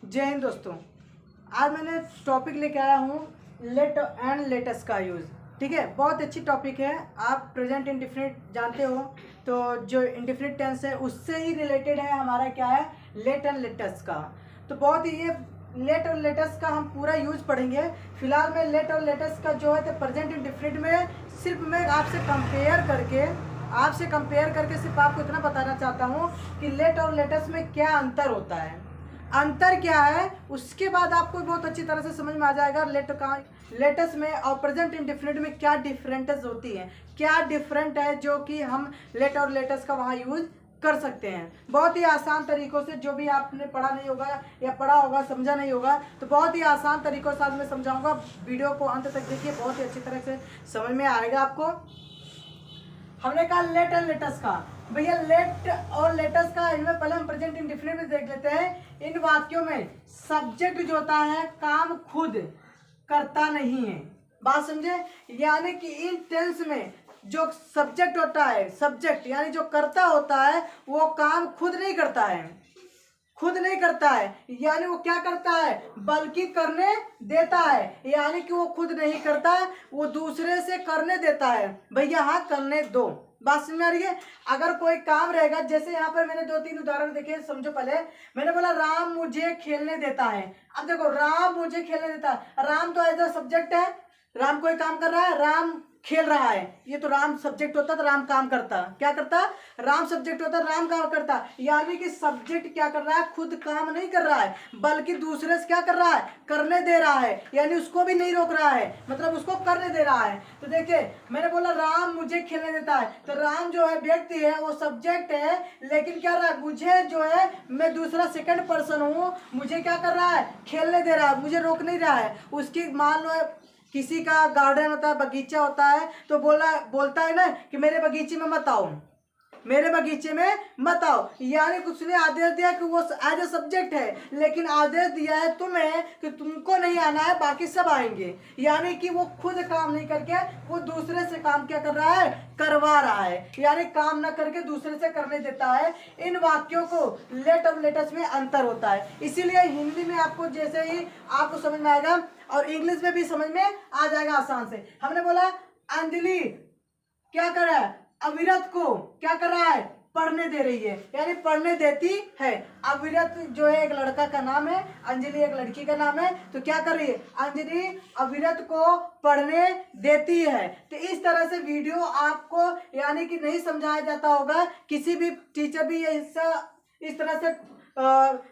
जय हिंद दोस्तों। आज मैंने टॉपिक लेके आया हूँ लेट एंड लेटेस्ट का यूज़। ठीक है, बहुत अच्छी टॉपिक है। आप प्रेजेंट इंडेफिनिट जानते हो, तो जो इंडेफिनिट टेंस है उससे ही रिलेटेड है हमारा क्या है, लेट एंड लेटेस्ट का। तो बहुत ही ये लेट और लेटेस्ट का हम पूरा यूज पढ़ेंगे। फिलहाल मैं लेट और लेटेस्ट का जो है तो प्रेजेंट इंडेफिनिट में सिर्फ मैं आपसे कंपेयर करके सिर्फ आपको इतना बताना चाहता हूँ कि लेट और लेटेस्ट में क्या अंतर होता है, अंतर क्या है। उसके बाद आपको बहुत अच्छी तरह से समझ में आ जाएगा लेटेस्ट में और प्रेजेंट इंडेफिनिट में क्या डिफरेंसेस होती है, क्या डिफरेंट है जो कि हम लेट और लेटेस्ट का वहाँ यूज कर सकते हैं। बहुत ही आसान तरीकों से, जो भी आपने पढ़ा नहीं होगा या पढ़ा होगा समझा नहीं होगा, तो बहुत ही आसान तरीकों से आज मैं समझाऊंगा। वीडियो को अंत तक देखिए, बहुत ही अच्छी तरह से समझ में आएगा आपको। हमने कहा लेट एंड लेटेस्ट का, भैया लेट और लेटेस्ट का इनमें पहले हम प्रेजेंट इंडेफिनिट में देख लेते हैं। इन वाक्यों में सब्जेक्ट जो होता है काम खुद करता नहीं है, बात समझे। यानी कि इन टेंस में जो सब्जेक्ट होता है, सब्जेक्ट यानी जो करता होता है, वो काम खुद नहीं करता है, खुद नहीं करता है। यानी वो क्या करता है, बल्कि करने देता है। यानी कि वो खुद नहीं करता है, वो दूसरे से करने देता है। भैया हाँ, करने दो, बात समझ में आ रही है। अगर कोई काम रहेगा, जैसे यहाँ पर मैंने 2-3 उदाहरण देखे, समझो। पहले मैंने बोला राम मुझे खेलने देता है। अब देखो, राम मुझे खेलने देता है, राम तो एज अ सब्जेक्ट है, राम कोई काम कर रहा है, राम खेल रहा है। ये तो राम सब्जेक्ट होता तो राम काम करता, क्या करता, राम सब्जेक्ट होता राम काम करता। यानी कि सब्जेक्ट क्या कर रहा है, खुद काम नहीं कर रहा है, बल्कि दूसरे से क्या कर रहा है, करने दे रहा है। यानी उसको भी नहीं रोक रहा है, मतलब उसको करने दे रहा है। तो देखिए, मैंने बोला राम मुझे खेलने देता है, तो राम जो है व्यक्ति है, वो सब्जेक्ट है, लेकिन क्या रहा है, मुझे जो है, मैं दूसरा सेकंड पर्सन हूँ, मुझे क्या कर रहा है, खेलने दे रहा है, मुझे रोक नहीं रहा है। उसकी मान लो किसी का गार्डन होता है, बगीचा होता है, तो बोलता है ना कि मेरे बगीचे में मत आओ, मेरे बगीचे में मत आओ। यानी कुछ ने आदेश दिया कि वो एज ए सब्जेक्ट है, लेकिन आदेश दिया है तुम्हें कि तुमको नहीं आना है, बाकी सब आएंगे। यानी कि वो खुद काम नहीं करके वो दूसरे से काम क्या कर रहा है, करवा रहा है। यानी काम ना करके दूसरे से करने देता है। इन वाक्यों को लेट और लेटेस्ट में अंतर होता है। इसीलिए हिंदी में आपको जैसे ही आपको समझ में आएगा और इंग्लिश में भी समझ में आ जाएगा आसान से। हमने बोला अंजलि क्या कर रहा है, अविरत को क्या कर रहा है, पढ़ने दे रही है, यानी पढ़ने देती है। अविरत जो है एक लड़का का नाम है, अंजलि एक लड़की का नाम है। तो क्या कर रही है, अंजलि अविरत को पढ़ने देती है। तो इस तरह से वीडियो आपको यानी कि नहीं समझाया जाता होगा, किसी भी टीचर भी ये हिस्सा इस तरह से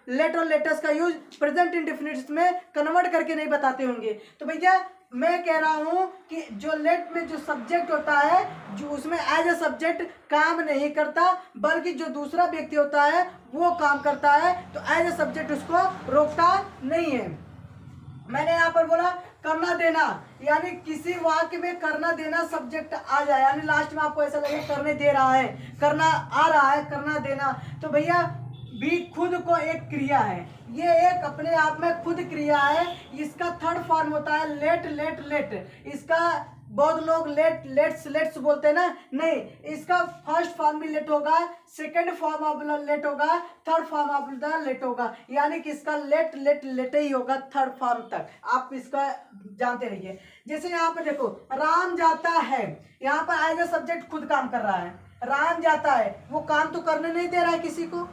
लेट और लेटेस्ट का यूज प्रेजेंट इंडेफिनिट में कन्वर्ट करके नहीं बताते होंगे। तो भैया मैं कह रहा हूं कि जो लेट में जो सब्जेक्ट होता है, जो उसमें एज ए सब्जेक्ट काम नहीं करता, बल्कि जो दूसरा व्यक्ति होता है वो काम करता है, तो एज ए सब्जेक्ट उसको रोकता नहीं है। मैंने यहाँ पर बोला करना देना, यानी किसी वाक्य में करना देना सब्जेक्ट आ जाए, यानी लास्ट में आपको ऐसा लगे करने दे रहा है, करना आ रहा है, करना देना, तो भैया भी खुद को एक क्रिया है, ये एक अपने आप में खुद क्रिया है। इसका थर्ड फॉर्म होता है लेट लेट लेट। इसका बहुत लोग लेट लेट्स लेट्स बोलते हैं ना, नहीं, इसका फर्स्ट फॉर्म भी लेट होगा, सेकंड फॉर्म ऑफ लेट होगा, third form of the let होगा। यानी कि इसका लेट लेट लेट ही होगा थर्ड फॉर्म तक, आप इसका जानते रहिए। जैसे यहाँ पर देखो, राम जाता है, यहाँ पर एज ए सब्जेक्ट खुद काम कर रहा है, राम जाता है, वो काम तो करने नहीं दे रहा है किसी को,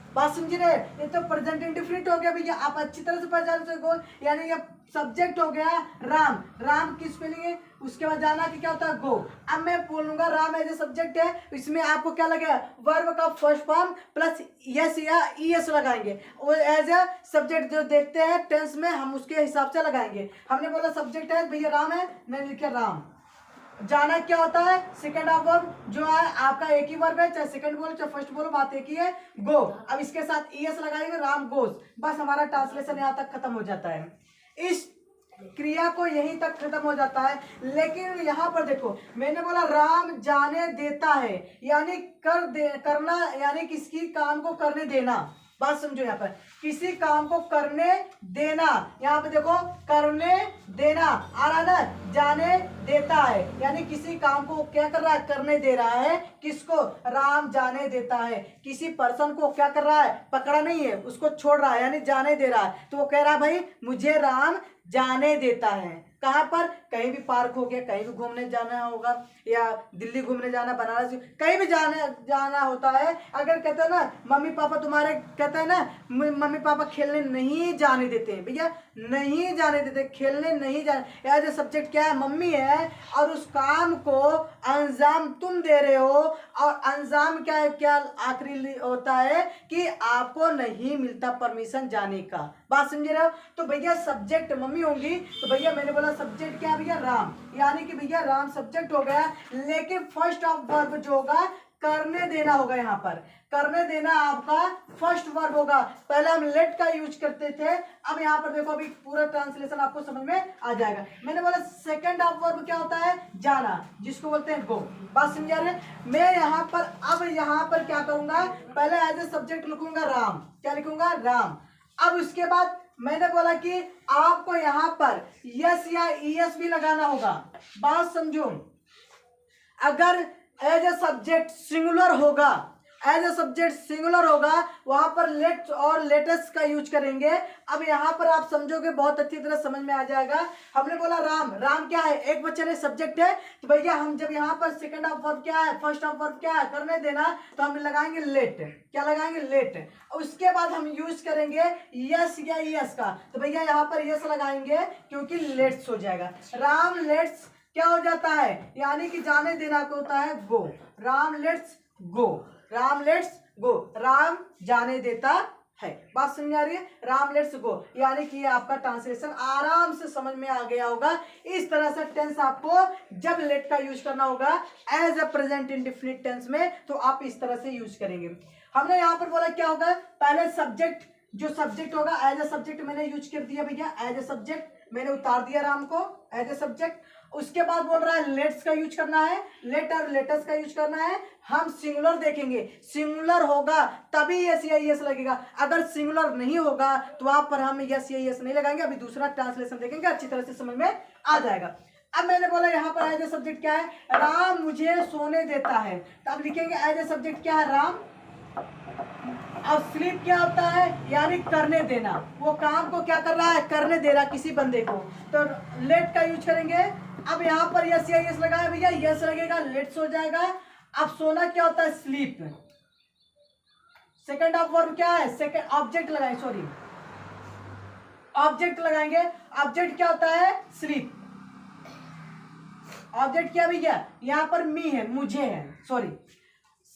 बात समझ रहे। ये तो प्रेजेंट इंडेफिनिट हो गया भैया, आप अच्छी तरह से पहचान सको। यानी ये सब्जेक्ट हो गया राम, राम की स्पेलिंग है, उसके बाद जाना कि क्या होता है, गो। अब मैं बोलूंगा राम एज ए सब्जेक्ट है, इसमें आपको क्या लगेगा, वर्ब का फर्स्ट फॉर्म प्लस यस या ईएस लगाएंगे। वो एज ए सब्जेक्ट जो देखते हैं टेंस में, हम उसके हिसाब से लगाएंगे। हमने बोला सब्जेक्ट है भैया राम है, मैंने लिखा राम। जाना क्या होता है, सेकंड ऑफ वर्ब जो है आपका एक ही वर्ब है, चाहे सेकंड बोलो चाहे फर्स्ट बोलो, बात एक ही है, गो। अब इसके साथ ईएस लगाएंगे, राम गोस। बस हमारा ट्रांसलेशन यहाँ तक खत्म हो जाता है, इस क्रिया को यहीं तक खत्म हो जाता है। लेकिन यहाँ पर देखो, मैंने बोला राम जाने देता है, यानी करना, यानी किसी काम को करने देना। बात समझो, यहाँ पर किसी काम को करने देना, यहाँ पे देखो करने देना आ रहा ना, जाने देता है, यानी किसी काम को क्या कर रहा है, करने दे रहा है, किसको, राम जाने देता है। किसी पर्सन को क्या कर रहा है, पकड़ा नहीं है, उसको छोड़ रहा है, यानी जाने दे रहा है। तो वो कह रहा है भाई मुझे राम जाने देता है। कहाँ पर, कहीं भी पार्क हो गया, कहीं भी घूमने जाना होगा, या दिल्ली घूमने जाना, बनारस, कहीं भी जाना होता है। अगर कहते हैं ना मम्मी पापा तुम्हारे, कहते हैं ना मम्मी पापा खेलने नहीं जाने देते हैं, भैया नहीं जाने देते, खेलने नहीं जाने, एज ए सब्जेक्ट क्या है, मम्मी है, और उस काम को अंजाम तुम दे रहे हो, और अंजाम क्या है, क्या आखिरी होता है कि आपको नहीं मिलता परमिशन जाने का। बात समझ रहे हो। तो भैया सब्जेक्ट मम्मी होंगी, तो भैया मैंने बोला सब्जेक्ट क्या है भैया, राम, यानी कि भैया राम सब्जेक्ट हो गया, लेकिन फर्स्ट ऑफ वर्ब जो होगा करने देना होगा। यहाँ पर करने देना आपका फर्स्ट वर्ब होगा। पहले हम लेट का यूज करते थे, अब यहाँ पर देखो अभी पूरा ट्रांसलेशन आपको समझ में आ जाएगा। मैंने बोला सेकंड ऑफ वर्ब क्या होता है, जाना, जिसको बोलते हैं गो। बात समझा रहे। मैं यहाँ पर अब यहाँ पर क्या करूंगा, पहले एज ए सब्जेक्ट लिखूंगा राम, क्या लिखूंगा, राम। अब उसके बाद मैंने बोला कि आपको यहाँ पर यस या ईएस भी लगाना होगा। बात समझो, अगर एज ए सब्जेक्ट सिंगुलर होगा, एज ए सब्जेक्ट सिंगुलर होगा, वहां पर लेट और लेटेस्ट का यूज करेंगे। अब यहाँ पर आप समझोगे, बहुत अच्छी तरह समझ में आ जाएगा। हमने बोला राम, राम क्या है, एक वचन है, सब्जेक्ट है, तो भैया हम जब यहाँ पर सेकंड ऑफ वर्ब क्या है, फर्स्ट ऑफ वर्ब क्या है, करने देना, तो हम लगाएंगे लेट, क्या लगाएंगे, लेट। उसके बाद हम यूज करेंगे यस या यस का, तो भैया यहाँ पर यस लगाएंगे क्योंकि लेट्स हो जाएगा। राम लेट्स क्या हो जाता है, यानी कि जाने देना को होता है go, Ram let's go, Ram let's go, Ram जाने देता है। बात समझ आ रही है, राम लेट्स गो, यानी कि ये आपका ट्रांसलेशन आराम से समझ में आ गया होगा। इस तरह से टेंस आपको जब लेट का यूज करना होगा as a present indefinite tense में, तो आप इस तरह से यूज करेंगे। हमने यहाँ पर बोला क्या होगा, पहले सब्जेक्ट, जो सब्जेक्ट होगा एज ए सब्जेक्ट मैंने यूज कर दिया भैया, एज ए सब्जेक्ट मैंने उतार दिया राम को एज ए सब्जेक्ट। उसके बाद बोल रहा है लेट्स का यूज करना है, लेट और लेटस का यूज करना है। हम सिंगुलर देखेंगे, सिंगुलर होगा तभी यस या यस लगेगा, अगर सिंगुलर नहीं होगा तो वहां पर हम यस या यस नहीं लगाएंगे। अभी दूसरा ट्रांसलेशन देखेंगे, अच्छी तरह से समझ में आ जाएगा। अब मैंने बोला यहाँ पर एज ए सब्जेक्ट क्या है, राम मुझे सोने देता है, तो अब लिखेंगे एज ए सब्जेक्ट क्या है, राम। अब स्लीप क्या होता है, यानी करने देना, वो काम को क्या कर रहा है, करने दे रहा किसी बंदे को, तो लेट का यूज करेंगे। अब यहाँ पर यस या यस लगाया भैया, यस लगेगा, लेट्स हो जाएगा। अब सोना क्या होता है, स्लीप। सेकंड ऑफ वर्ब क्या है, सेकंड ऑब्जेक्ट लगाएंगे, सॉरी ऑब्जेक्ट लगाएंगे। ऑब्जेक्ट क्या होता है, स्लीप। ऑब्जेक्ट क्या भैया, यहाँ पर मी है, मुझे है, सॉरी।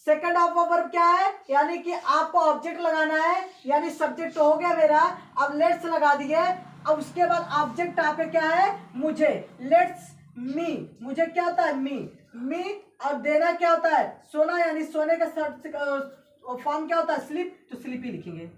सेकंड ऑफ वर्ब क्या है, यानी कि आपको ऑब्जेक्ट लगाना है, यानी सब्जेक्ट तो हो गया मेरा, अब लेट्स लगा दिए। अब उसके बाद ऑब्जेक्ट आपका क्या है, मुझे, लेट्स मी, मुझे क्या होता है, मी, मी। और देना क्या होता है, सोना, यानी सोने का फॉर्म क्या होता है, स्लीप, तो स्लीप ही लिखेंगे,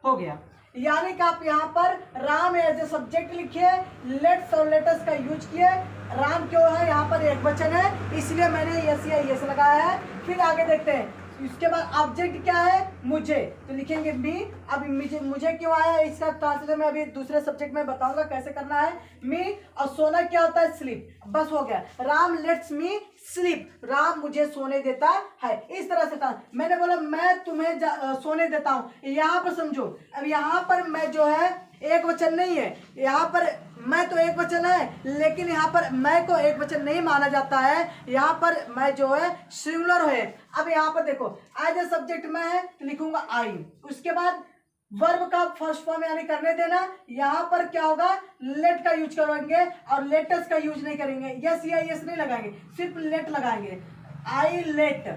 हो गया। यानी कि आप यहाँ पर राम एज ए सब्जेक्ट लिखिए, लेट्स और लेटस का यूज किए। राम क्यों है, यहाँ पर एक वचन है, इसलिए मैंने यस या यस लगाया है। फिर आगे देखते हैं, इसके बाद ऑब्जेक्ट क्या है, मुझे, तो लिखेंगे मी। अब मुझे क्यों आया, इसका ट्रांसलेशन मैं अभी दूसरे सब्जेक्ट में बताऊंगा कैसे करना है। मी और सोना क्या होता है, स्लीप, बस हो गया। Ram let's me sleep, Ram मुझे सोने देता है। इस तरह से था, मैंने बोला मैं तुम्हें सोने देता हूँ, यहाँ पर समझो। अब यहाँ पर मैं जो है एक वचन नहीं है, यहाँ पर मैं तो एक वचन है, लेकिन यहाँ पर मैं को एक वचन नहीं माना जाता है, यहाँ पर मैं जो है सिंगुलर है। अब यहाँ पर देखो एज ए सब्जेक्ट मैं है, तो लिखूंगा आई। उसके बाद वर्ब का फर्स्ट फॉर्म यानी करने देना, यहाँ पर क्या होगा, लेट का यूज करेंगे और लेटस का यूज नहीं करेंगे, यस या यस नहीं लगाएंगे, सिर्फ लेट लगाएंगे, आई लेट।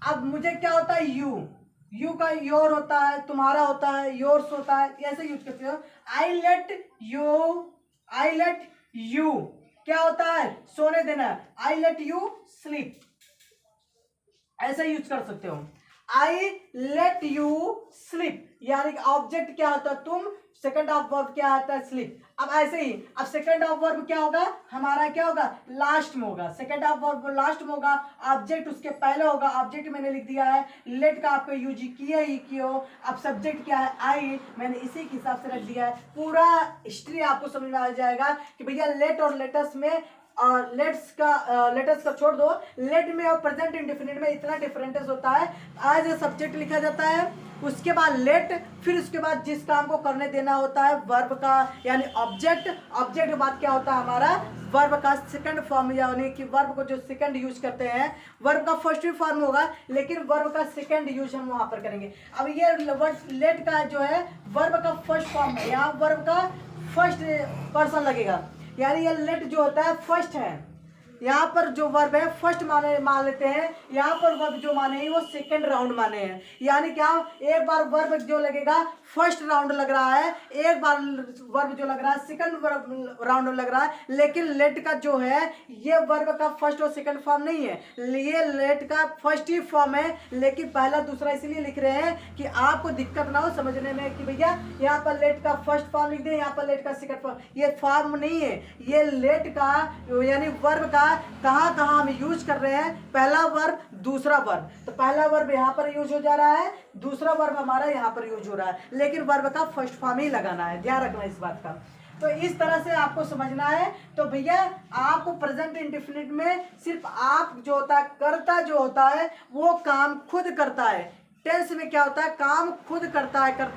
अब मुझे क्या होता है, यू, यू का योर होता है, तुम्हारा होता है, योर्स होता है, ऐसे यूज करते हो। I let you, I let you क्या होता है, सोने देना, आई लेट यू स्लीप, ऐसा यूज कर सकते हो। आई लेट यू स्लीप, यानी कि ऑब्जेक्ट क्या होता है तुम, सेकंड ऑफ वर्ब क्या आता है स्लीप। अब ऐसे ही अब सेकंड ऑफ वर्ब क्या होगा हमारा, क्या होगा लास्ट में होगा, सेकंड ऑफ वर्ब लास्ट में होगा, ऑब्जेक्ट उसके पहले होगा। ऑब्जेक्ट मैंने लिख दिया है, लेट का आपको यूज किया ही कियो। अब सब्जेक्ट क्या है आई, मैंने इसी के हिसाब से रख दिया है। पूरा हिस्ट्री आपको समझ में आ जाएगा कि भैया लेट और लेटेस्ट में और लेटेस्ट का छोड़ दो, लेट में और प्रेजेंट इंडेफिनिट में इतना डिफरेंस होता है। आज सब्जेक्ट लिखा जाता है, उसके बाद लेट, फिर उसके बाद जिस काम को करने देना होता है वर्ब का यानी ऑब्जेक्ट के बाद क्या होता है हमारा वर्ब का सेकंड फॉर्म, यानी कि वर्ब को जो सेकंड यूज करते हैं, वर्ब का फर्स्ट भी फॉर्म होगा लेकिन वर्ब का सेकंड यूज हम वहां पर करेंगे। अब ये लेट का जो है वर्ब का फर्स्ट फॉर्म है, यहाँ वर्ब का फर्स्ट पर्सन लगेगा, यानी ये लेट जो होता है फर्स्ट है। यहाँ पर जो वर्ब है फर्स्ट मान लेते हैं, यहाँ पर वर्ब जो माने हैं वो सेकंड राउंड माने हैं, यानी क्या एक बार वर्ब जो लगेगा फर्स्ट राउंड लग रहा है, एक बार वर्ब जो लग रहा है सेकंड राउंड लग रहा है। लेकिन लेट का जो है ये वर्ब का फर्स्ट और सेकंड फॉर्म नहीं है, ये लेट का फर्स्ट ही फॉर्म है, लेकिन पहला दूसरा इसलिए लिख रहे हैं कि आपको दिक्कत ना हो समझने में कि भैया यहाँ पर लेट का फर्स्ट फॉर्म लिख दें, यहाँ पर लेट का सेकंड फॉर्म, ये फॉर्म नहीं है, ये लेट का यानी वर्ब का कहाँ कहाँ हम यूज कर रहे हैं, पहला वर्ब दूसरा वर्ब, तो पहला वर्ब यहाँ पर यूज हो जा रहा है, दूसरा वर्ब हमारा यहाँ पर यूज हो रहा है, लेकिन वर्ब का फर्स्ट फॉर्म ही लगाना है, ध्यान रखना इस बात का। तो इस तरह से आपको समझना है। तो भैया आपको प्रेजेंट इंडेफिनिट में सिर्फ आप जो होता है करता जो होता है वो काम खुद करता है, टेंस में क्या होता है काम खुद करता है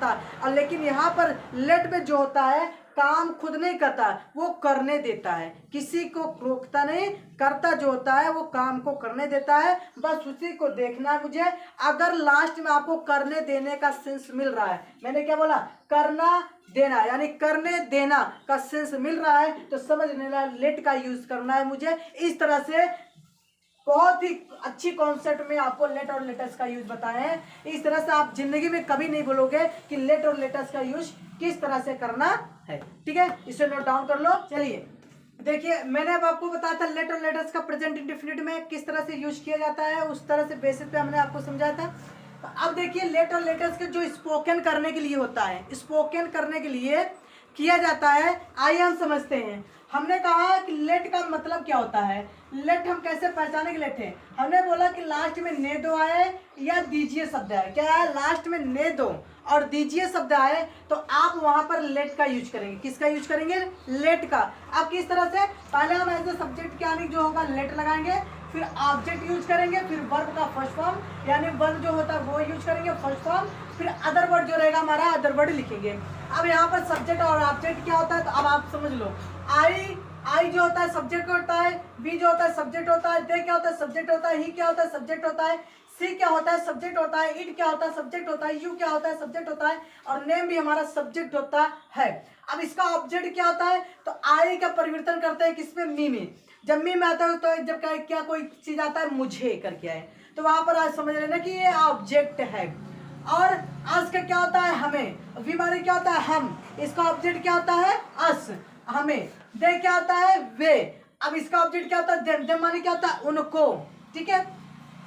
और लेकिन यहाँ पर लेट में जो होता है काम खुद नहीं करता, वो करने देता है, किसी को रोकता नहीं, करता जो होता है वो काम को करने देता है, बस उसी को देखना है मुझे। अगर लास्ट में आपको करने देने का सेंस मिल रहा है, मैंने क्या बोला करना देना यानी करने देना का सेंस मिल रहा है तो समझ लेना लेट का यूज करना है मुझे। इस तरह से बहुत ही अच्छी कॉन्सेप्ट में आपको लेट और लेटेस्ट का यूज बताए हैं। इस तरह से आप जिंदगी में कभी नहीं भूलोगे कि लेट और लेटेस्ट का यूज किस तरह से करना है, ठीक है, इसे नोट डाउन कर लो। चलिए देखिए मैंने अब आपको बताया था लेट और लेटेस्ट का प्रेजेंट इंडेफिनिट में किस तरह से यूज किया जाता है, उस तरह से बेसिस पे हमने आपको समझाया था। अब देखिए लेट और लेटेस्ट के जो स्पोकन करने के लिए होता है, स्पोकन करने के लिए किया जाता है, आइए हम समझते हैं। हमने कहा कि लेट का मतलब क्या होता है, लेट हम कैसे पहचाने के लेट है, हमने बोला कि लास्ट में ने दो आए या दीजिए शब्द आए, क्या है लास्ट में ने दो और दीजिए शब्द आए तो आप वहां पर लेट का यूज करेंगे, किसका यूज करेंगे लेट का। अब किस तरह से, पहले हम एज ए सब्जेक्ट के आने जो होगा लेट लगाएंगे, फिर ऑब्जेक्ट यूज करेंगे, फिर वर्ब का फर्स्ट फॉर्म यानी वर्ब जो होता है वो यूज करेंगे फर्स्ट फॉर्म, फिर अदर वर्ड जो रहेगा हमारा अदर वर्ड लिखेंगे। अब यहाँ पर सब्जेक्ट और ऑब्जेक्ट क्या होता है तो अब आप समझ लो, आई जो होता है सब्जेक्ट होता है, बी जो होता है सब्जेक्ट होता है, दे क्या होता है सब्जेक्ट होता है, ही क्या होता है सब्जेक्ट होता है, सी क्या होता है सब्जेक्ट होता है, इट क्या होता है सब्जेक्ट होता है, यू क्या होता है सब्जेक्ट होता है और नेम भी हमारा सब्जेक्ट होता है। अब इसका ऑब्जेक्ट क्या होता है तो आई का परिवर्तन करते हैं किसमें मी में, जब मी में आता है तो जब क्या कोई चीज आता है मुझे करके आए तो वहां पर आज समझ लेना कि ये ऑब्जेक्ट है। और अस का क्या होता है हमें, वी माने क्या होता है हम, इसका ऑब्जेक्ट क्या होता है अस हमें, दे क्या होता है वे, अब इसका ऑब्जेक्ट क्या होता है दे माने क्या होता है उनको, ठीक है,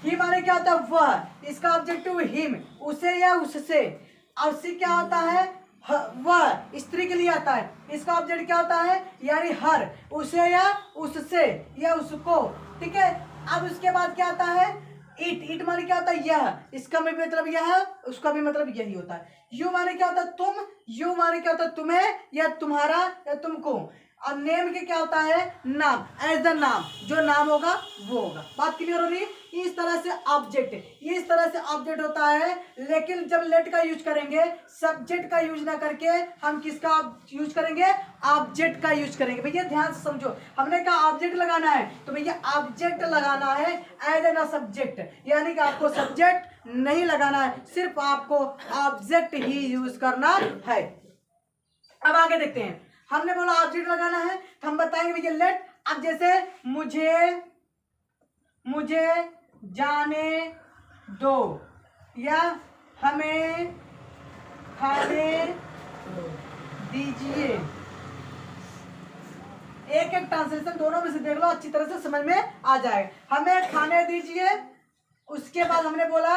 ही माने क्या होता है वह, इसका ऑब्जेक्टिव हिम उसे या उससे, और सी क्या होता है वह स्त्री के लिए आता है, इसका ऑब्जेक्ट क्या होता है यानी हर, उसे या उससे या उसको, ठीक है। अब उसके बाद क्या आता है इट माने क्या होता है यह, इसका भी मतलब यह है, उसका भी मतलब यही होता है। यू माने क्या होता है तुम, यू माने क्या होता है तुम्हें या तुम्हारा या तुमको, और नेम के क्या होता है नाम, एज द नाम जो नाम होगा वो होगा। बात क्लियर हो रही है। इस तरह से ऑब्जेक्ट, इस तरह से ऑब्जेक्ट होता है, लेकिन जब लेट का यूज करेंगे सब्जेक्ट का यूज ना करके हम किसका यूज करेंगे ऑब्जेक्ट का यूज करेंगे। भैया ध्यान से समझो, हमने कहा ऑब्जेक्ट लगाना है तो भैया ऑब्जेक्ट लगाना है एज एन सब्जेक्ट, यानी कि आपको सब्जेक्ट नहीं लगाना है, सिर्फ आपको ऑब्जेक्ट ही यूज करना है। अब आगे देखते हैं, हमने बोला ऑब्जेक्ट लगाना है तो हम बताएंगे भैया लेट। अब जैसे मुझे जाने दो या हमें खाने दीजिए, एक एक ट्रांसलेशन दोनों में से देख लो, अच्छी तरह से समझ में आ जाएगा। हमें खाने दीजिए, उसके बाद हमने बोला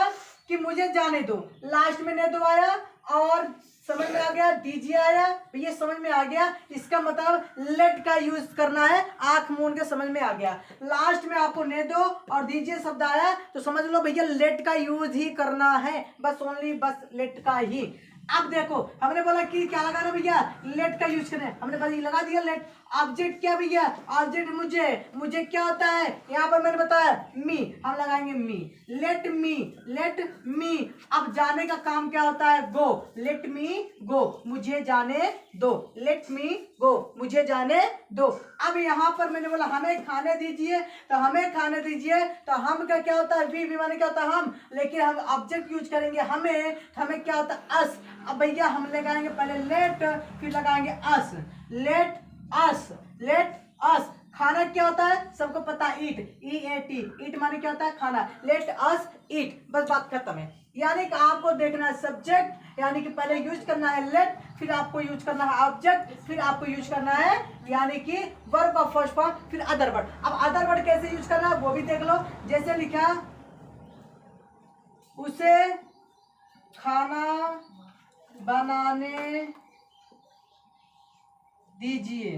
कि मुझे जाने दो, लास्ट में ने दो आया और समझ में आ गया, दीजिए आया, ये समझ में आ गया। इसका मतलब लेट का यूज करना है, आंख मूंद के समझ में आ गया। लास्ट में आपको ने दो और दीजिए शब्द आया तो समझ लो भैया लेट का यूज ही करना है, बस ओनली बस लेट का ही। अब देखो हमने बोला कि क्या लगाना भैया, लेट का यूज करें, हमने बस लगा दिया लेट। ऑब्जेक्ट क्या भैया, ऑब्जेक्ट मुझे क्या होता है, यहाँ पर मैंने बताया मी, हम लगाएंगे मी, लेट मी। अब जाने का काम क्या होता है, गो, लेट मी गो, मुझे जाने दो, लेट मी गो, मुझे जाने दो। अब यहाँ पर मैंने बोला हमें खाने दीजिए, तो हमें खाने दीजिए, तो हम का क्या होता है, वी माने क्या होता है हम, लेकिन हम ऑब्जेक्ट यूज करेंगे हमें, तो हमें क्या होता है अस। अब भैया हम लगाएंगे पहले लेट, फिर लगाएंगे अस, लेट अस। खाना क्या होता है, सबको पता है ईट, ईट माने क्या होता है खाना, लेट अस ईट, बस बात खत्म है। यानी कि आपको देखना है सब्जेक्ट, यानी कि पहले यूज करना है लेट, फिर आपको यूज करना है ऑब्जेक्ट, फिर आपको यूज करना है यानी कि वर्ब का फर्स्ट फॉर्म, फिर अदर वर्ड। अब अदर वर्ड कैसे यूज करना है वो भी देख लो। जैसे लिखा उसे खाना बनाने दीजिए,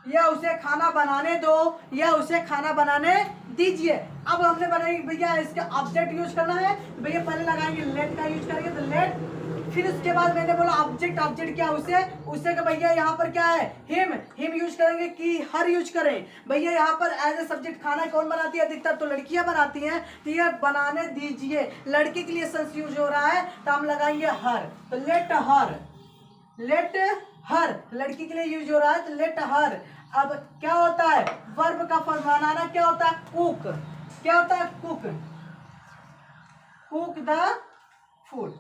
या उसे खाना बनाने दो, या उसे खाना बनाने दीजिए। अब हमने बनाएंगे भैया इसका ऑब्जेक्ट यूज करना है, भैया पहले लगाएंगे लेट का यूज करेंगे तो लेट, फिर उसके बाद मैंने बोला ऑब्जेक्ट क्या उसे का भैया यहाँ पर क्या है हिम यूज करेंगे कि हर यूज करें। भैया यहाँ पर एज ए सब्जेक्ट खाना कौन बनाती है, अधिकतर तो लड़कियां बनाती हैं, तो ये बनाने दीजिए लड़की के लिए सेंस यूज हो रहा है, तो हम लगाएंगे हर, तो लेट हर लड़की के लिए यूज हो रहा है, तो लेट हर। अब क्या होता है, वर्ब का फॉर्म बनाना क्या होता है, कुक, क्या होता है कुक द फूड,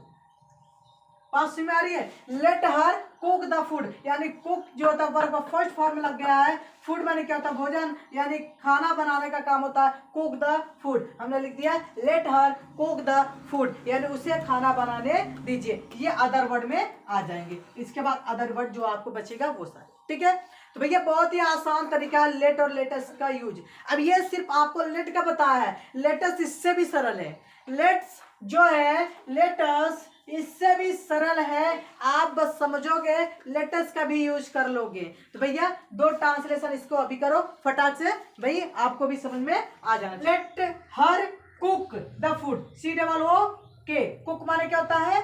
पास में आ रही है, let her cook the food, यानी कुक जो होता है वर्ब फर्स्ट फॉर्म में लग गया है, फूड माने क्या होता है भोजन, यानी खाना बनाने का काम होता है, कुक द फूड, हमने लिख दिया let her cook the food, यानी उसे खाना बनाने दीजिए। ये अदर वर्ड में आ जाएंगे, इसके बाद अदर वर्ड जो आपको बचेगा वो सारे, ठीक है। तो भैया बहुत ही आसान तरीका है लेट और लेटेस्ट का यूज। अब ये सिर्फ आपको लेट का पता है, लेटेस्ट इससे भी सरल है, लेट्स जो है लेटेस्ट इससे भी सरल है, आप बस समझोगे लेटेस्ट का भी यूज कर लोगे। तो भैया दो ट्रांसलेशन इसको अभी करो फटाक से, भाई आपको भी समझ में आ जाना। Let her cook the food, COOK, cook माने क्या होता है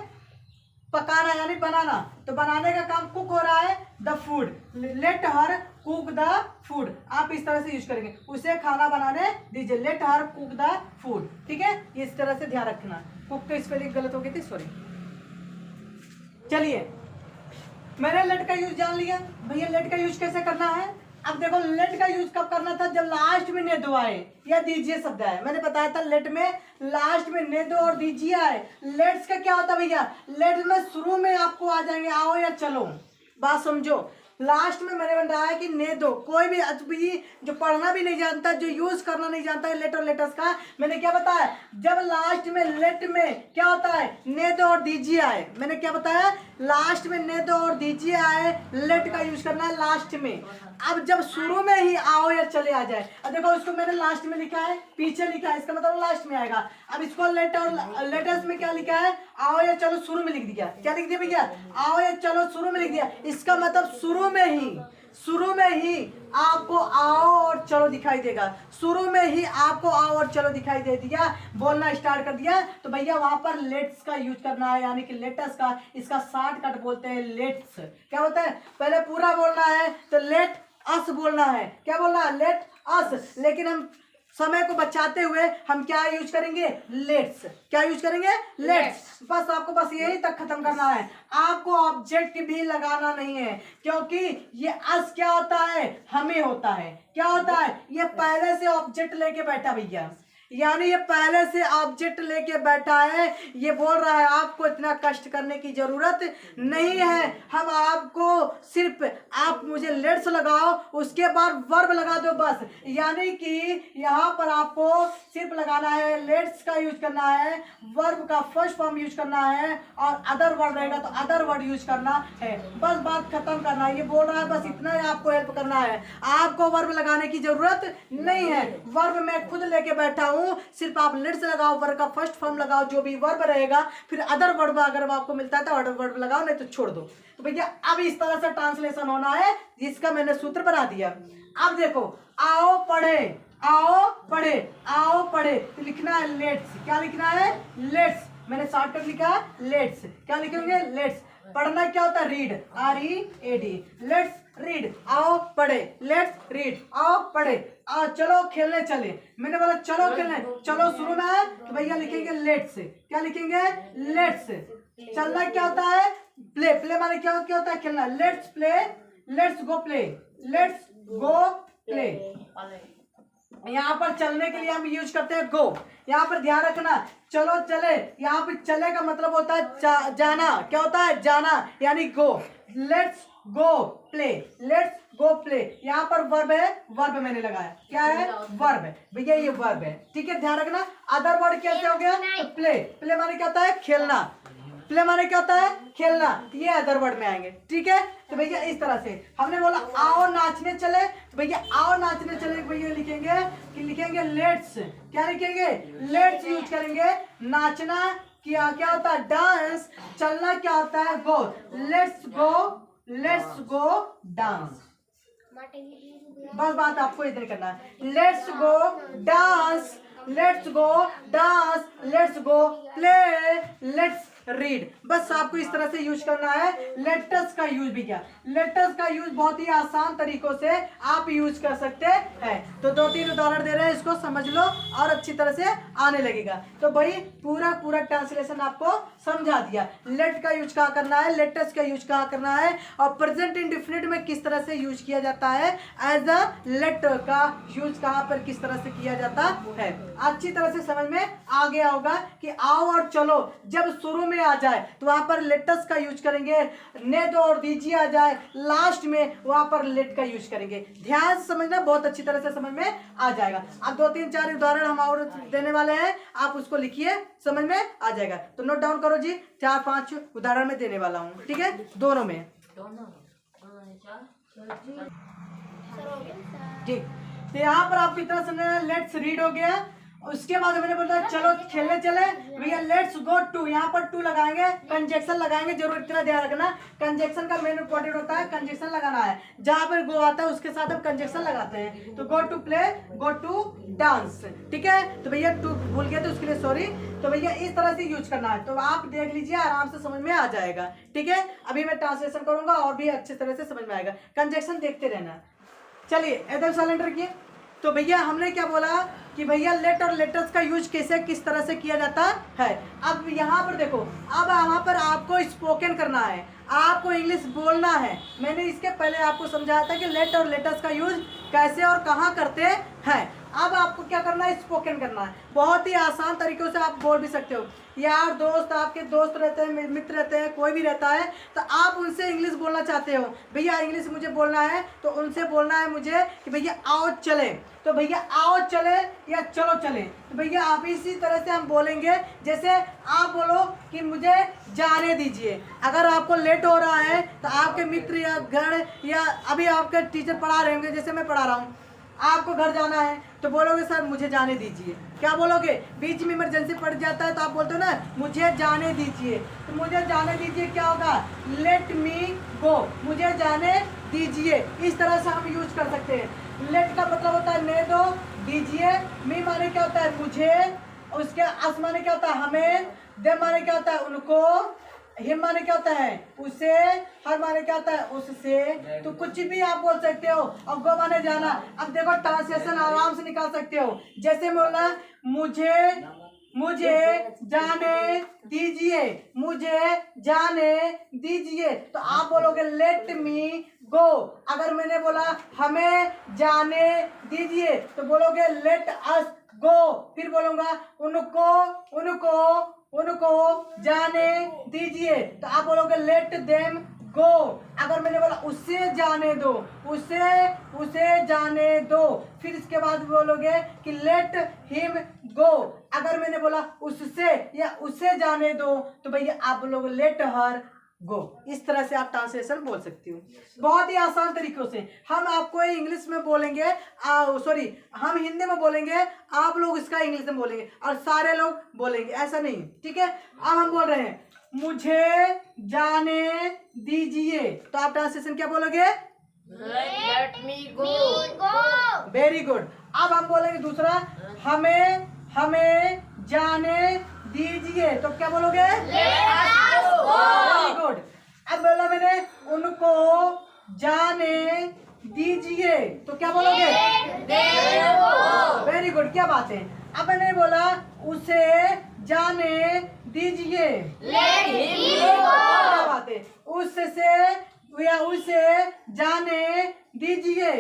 पकाना यानी बनाना, तो बनाने का काम कुक हो रहा है, the food, let her cook the food, आप इस तरह से यूज करेंगे, उसे खाना बनाने दीजिए, let her cook the food, ठीक है। इस तरह से ध्यान रखना, कुक तो स्पेलिंग गलत हो गई थी, सॉरी। चलिए मैंने लेट का यूज जान लिया, भैया लेट का यूज कैसे करना है। अब देखो लेट का यूज कब करना था, जब लास्ट में ने दो आए या दीजिए शब्द आए। मैंने बताया था लेट में लास्ट में ने दो और दीजिए आए। लेट्स का क्या होता है भैया, लेट्स में शुरू में आपको आ जाएंगे आओ या चलो, बात समझो। लास्ट में मैंने बताया कि ने दो, कोई भी अजबी जो पढ़ना भी नहीं जानता, जो यूज करना नहीं जानता है लेट और लेटेस्ट का, मैंने क्या बताया, जब लास्ट में लेट में क्या होता है ने दो और दीजिए आए, मैंने क्या बताया लास्ट में ने दो और दीजिए आए, लेट का यूज करना है लास्ट में। अब जब शुरू में ही आओ या चले आ जाए, अब देखो इसको मैंने लास्ट में लिखा है, पीछे लिखा है, इसका मतलब लास्ट में आएगा। अब इसको लेट और लेटेस्ट में क्या लिखा है, आओ या चलो शुरू में लिख दिया, क्या लिख दिया भैया, आओ या चलो शुरू में लिख दिया। इसका मतलब शुरू में ही आपको आओ और चलो दिखाई देगा, शुरू में ही आपको आओ और चलो दिखाई दे दिया, बोलना स्टार्ट कर दिया, तो भैया वहां पर लेट्स का यूज करना है, यानी कि लेटेस्ट का, इसका शॉर्टकट बोलते हैं लेट्स। क्या होता है, पहले पूरा बोलना है तो लेट अस बोलना है, क्या बोलना है लेट अस, लेकिन हम समय को बचाते हुए हम क्या यूज करेंगे लेट्स, क्या यूज करेंगे लेट्स। बस आपको बस यही तक खत्म करना है, आपको ऑब्जेक्ट भी लगाना नहीं है, क्योंकि ये अस क्या होता है हमें होता है, क्या होता है ये पहले से ऑब्जेक्ट लेके बैठा भैया, यानी ये पहले से ऑब्जेक्ट लेके बैठा है, ये बोल रहा है आपको इतना कष्ट करने की जरूरत नहीं है, हम आपको सिर्फ आप मुझे लेट्स लगाओ उसके बाद वर्ब लगा दो बस। यानी कि यहाँ पर आपको सिर्फ लगाना है लेट्स का यूज करना है, वर्ब का फर्स्ट फॉर्म यूज करना है, और अदर वर्ड रहेगा तो अदर वर्ड यूज करना है, बस बात खत्म करना है। ये बोल रहा है बस इतना ही आपको हेल्प करना है, आपको वर्ब लगाने की जरूरत नहीं है, वर्ब मैं खुद लेके बैठा हूँ, हूँ, सिर्फ आप लेट्स लगाओ, वर्ब का फर्स्ट फॉर्म लगाओ, जो भी वर्ब रहेगा, फिर अदर वर्ब अगर आपको मिलता है तो अदर वर्ब लगाओ, नहीं तो छोड़ दो। तो भैया अब इस तरह से ट्रांसलेशन होना है, जिसका मैंने सूत्र बना दिया। अब देखो, आओ पढ़े, आओ पढ़े, आओ पढ़े, तो लिखना है लेट्स। क्या लिखना है? लेट्स। मैंने शॉर्टकट लिखा है लेट्स। क्या लिखेंगे? लेट्स। पढ़ना क्या होता है? Read, READ। लेट्स रीड, आओ पढ़े, लेट्स रीड, आओ पढ़े, आओ चलो खेलने चले। मैंने बोला चलो खेलने, चलो शुरू में है तो भैया लिखेंगे लेट्स। क्या लिखेंगे? लेट्स। चलना क्या होता है? प्ले। प्ले माने क्या होता है? खेलना। Let's play, let's go play, let's go play. यहाँ पर चलने के लिए हम यूज करते हैं गो। यहाँ पर ध्यान रखना, चलो चले, यहाँ पर चले का मतलब होता है जाना। क्या होता है? जाना, यानी go. Let's go play, let's go play. यहाँ पर वर्ब है, वर्ब मैंने लगाया। क्या है? वर्ब है भैया, ये वर्ब है। ठीक है, ध्यान रखना। अदर वर्ड कैसे हो गया? तो प्ले। प्ले माने क्या होता है? खेलना। प्ले माने क्या होता है? खेलना। ये अदर वर्ड में आएंगे। ठीक है, तो भैया इस तरह से हमने बोला आओ नाचने चले, तो भैया आओ नाचने चले भैया लिखेंगे कि लिखेंगे लेट्स। क्या लिखेंगे? लेट्स यूज करेंगे। नाचना क्या क्या होता है? डांस। चलना क्या होता है? Go. Let's go, let's go dance. बस बात आपको इधर करना है। Let's go dance, let's go dance, let's go play, let's read. बस आपको इस तरह से यूज करना है। लेटर्स का यूज भी क्या? लेटर्स का यूज बहुत ही आसान तरीकों से आप यूज कर सकते हैं। तो 2-3 उदाहरण दे रहे हैं, इसको समझ लो और अच्छी तरह से आने लगेगा। तो भाई पूरा ट्रांसलेशन आपको समझा दिया। लेट का यूज कहाँ करना है, लेटर्स का यूज कहाँ करना है, और प्रेजेंट इंडेफिनिट में किस तरह से यूज किया जाता है, एज अ लेटर का यूज कहाँ पर किस तरह से किया जाता है। अच्छी तरह से समझ में आ गया होगा कि आओ और चलो जब शुरू में आ जाए तो वहां पर लेटस का यूज करेंगे। ने दो और दीजिए आ जाए लास्ट में, वहां पर लेट का यूज करेंगे। ध्यान से समझना, बहुत अच्छी तरह से समझ में आ जाएगा। अब 2-3-4 उदाहरण हम और देने वाले हैं, आप उसको लिखिए, समझ में आ जाएगा। तो नोट डाउन करो जी, 4-5 उदाहरण में देने वाला हूँ। ठीक है, दोनों में। ठीक, तो यहाँ पर आप कितना समझना, लेट्स रीड हो गया। उसके बाद मैंने बोला चलो खेलने चले, भैया लेट्स गो टू। यहाँ पर टू लगाएंगे, कंजक्शन लगाएंगे, जरूर इतना ध्यान रखना। कंजक्शन का मेन इंपॉर्टेंट होता है, कंजक्शन लगाना है। जहां पर गो आता है उसके साथ हम कंजक्शन लगाते हैं। तो go to play, go to dance. ठीक है, तो भैया टू भूल गए तो उसके लिए सॉरी। तो भैया इस तरह से यूज करना है, तो आप देख लीजिए, आराम से समझ में आ जाएगा। ठीक है, अभी मैं ट्रांसलेशन करूंगा और भी अच्छी तरह से समझ में आएगा। कंजक्शन देखते रहना। चलिए एकदम साइलेंट रखिए। तो भैया हमने क्या बोला कि भैया लेट और लेटर्स का यूज कैसे किस तरह से किया जाता है। अब यहाँ पर देखो, अब यहाँ पर आपको स्पोकन करना है, आपको इंग्लिश बोलना है। मैंने इसके पहले आपको समझाया था कि लेट और लेटर्स का यूज कैसे और कहाँ करते हैं। अब आपको क्या करना है? स्पोकन करना है। बहुत ही आसान तरीकों से आप बोल भी सकते हो। यार दोस्त, आपके दोस्त रहते हैं, मित्र रहते हैं, कोई भी रहता है, तो आप उनसे इंग्लिश बोलना चाहते हो, भैया इंग्लिश मुझे बोलना है, तो उनसे बोलना है मुझे कि भैया आओ चले। तो भैया आओ चले या चलो चले, तो भैया आप इसी तरह से हम बोलेंगे। जैसे आप बोलो कि मुझे जाने दीजिए। अगर आपको लेट हो रहा है तो आपके मित्र या घर या अभी आपके टीचर पढ़ा रहे होंगे, जैसे मैं पढ़ा रहा हूँ, आपको घर जाना है तो बोलोगे सर मुझे जाने दीजिए। क्या बोलोगे? बीच में इमरजेंसी पड़ जाता है तो आप बोलते हो ना मुझे जाने दीजिए। तो मुझे जाने दीजिए क्या होगा? लेट मी गो, मुझे जाने दीजिए। इस तरह से हम यूज कर सकते हैं। लेट का मतलब होता है ने दो, दीजिए। मी माने क्या होता है? मुझे। उसके अस माने क्या होता है? हमें। दे माने क्या होता है? उनको। हिम माने क्या होता है? उसे। हर माने क्या होता है? उससे। तो कुछ भी आप बोल सकते हो। और गो माने जाना। अब देखो ट्रांसलेशन आराम से निकाल सकते हो। जैसे बोलना मुझे जाने दीजिए, मुझे जाने दीजिए, तो आप बोलोगे लेट मी गो। अगर मैंने बोला हमें जाने दीजिए तो बोलोगे लेट अस गो। फिर बोलूंगा उनको जाने दीजिए, तो आप बोलोगे लेट देम गो। अगर मैंने बोला उसे जाने दो, उसे जाने दो, फिर इसके बाद बोलोगे कि लेट हिम गो। अगर मैंने बोला उससे या उसे जाने दो तो भैया आप बोलोगे लेट हर गो। इस तरह से आप ट्रांसलेशन बोल सकती हो, बहुत ही आसान तरीकों से। हम आपको इंग्लिश में बोलेंगे, सॉरी हम हिंदी में बोलेंगे, आप लोग इसका इंग्लिश में बोलेंगे और सारे लोग बोलेंगे, ऐसा नहीं, ठीक है। अब हम बोल रहे हैं मुझे जाने दीजिए, तो आप ट्रांसलेशन क्या बोलोगे? Let me go. Very good. अब हम बोलेंगे दूसरा, हमें जाने दीजिए, तो क्या बोलोगे? Very good. अब बोला मैंने उनको जाने दीजिए, तो क्या बोलोगे? वेरी गुड, क्या बात है। अब मैंने बोला उसे जाने दीजिए, क्या बात है। उसे जाने दीजिए,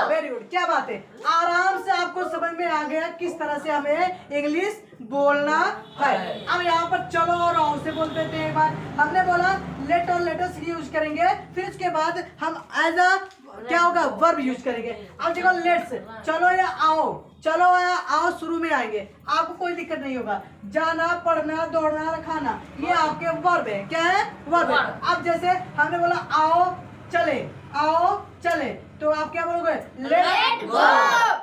वेरी गुड, क्या बात है। आराम से आपको समझ में आ गया किस तरह से हमें इंग्लिश बोलना है। अब यहाँ पर चलो और आओ से बोल देते हैं एक बार। हमने बोला लेट और लेटर्स यूज करेंगे, फिर उसके बाद हम एज अ क्या होगा, वर्ब यूज करेंगे। अब देखो लेट्स, चलो या आओ, चलो या आओ शुरू में आएंगे, आपको कोई दिक्कत नहीं होगा। जाना, पढ़ना, दौड़ना, खाना, ये आपके वर्ब है। क्या है? वर्ब है। अब जैसे हमने बोला आओ चले, आओ चले, तो आप क्या बोलोगे? Let go.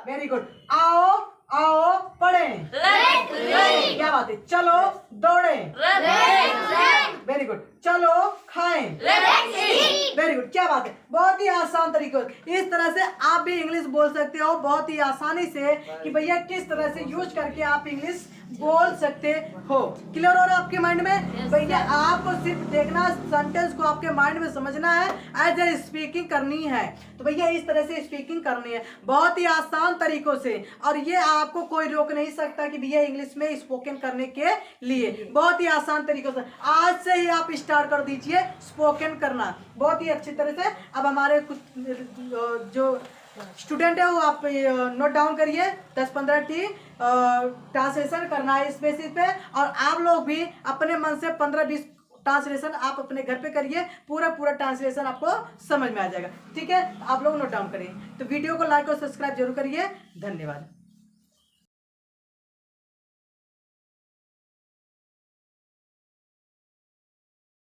Very good. आओ पढ़ें, क्या बात है। चलो दौड़े, वेरी गुड। चलो खाएं, वेरी गुड, क्या बात है। बहुत ही आसान तरीके, इस तरह से आप भी इंग्लिश बोल सकते हो बहुत ही आसानी से, कि भैया किस तरह से यूज करके आप इंग्लिश बोल सकते हो। क्लियर हो रहा है आपके माइंड में? भैया आपको सिर्फ देखना, सेंटेंस को आपके माइंड में समझना है, एज ए स्पीकिंग करनी है। तो भैया इस तरह से स्पीकिंग करनी है बहुत ही आसान तरीकों से, और ये आपको कोई रोक नहीं सकता कि भैया इंग्लिश में स्पोकन करने के लिए। बहुत ही आसान तरीकों से आज से ही आप स्टार्ट कर दीजिए स्पोकन करना बहुत ही अच्छी तरह से। अब हमारे कुछ जो स्टूडेंट है वो आप नोट डाउन करिए, 10-15 टी ट्रांसलेशन करना है इस बेसिस पे, और आप लोग भी अपने मन से 15-20 ट्रांसलेशन आप अपने घर पे करिए, पूरा ट्रांसलेशन आपको समझ में आ जाएगा। ठीक है, आप लोग नोट डाउन करिए। तो वीडियो को लाइक और सब्सक्राइब जरूर करिए। धन्यवाद।